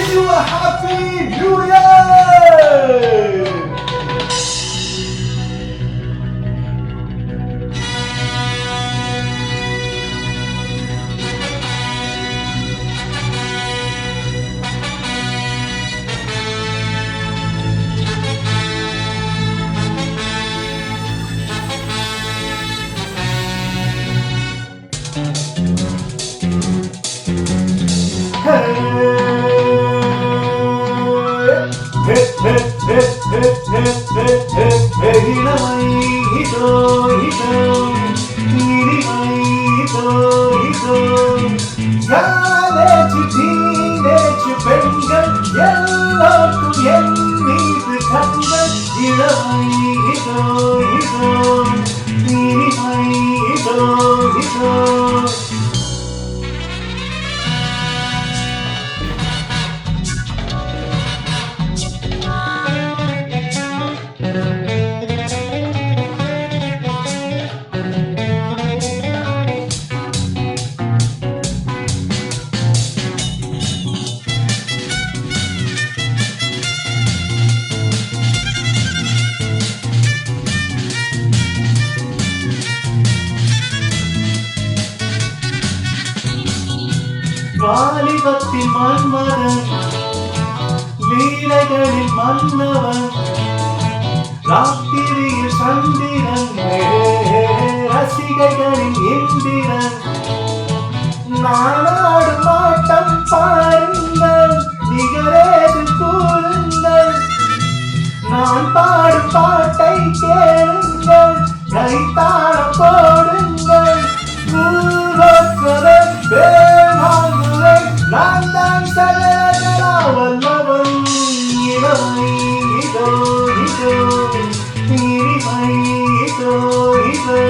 you a happy New Year! பெண்கள் எல்லாருக்கும் என் மீது கண்கள் இளமை இதோ இதோ இனிமை இதோ இதோ வாலிபத்தின் மன்மதன் லீலைகளில் மன்னவன் ராத்திரியில் சந்திரன் ரசிகைகளின் இந்திரன் நானாடும் ஆட்டம் பாருங்கள் நிகழேது கூறுங்கள் நான் பாடும் பாட்டை கேளுங்கள் கைத்தாளம் போடுங்கள் நான் தான் சகலகலா வல்லவன் இளமை இதோ இதோ இனிமை இதோ இதோ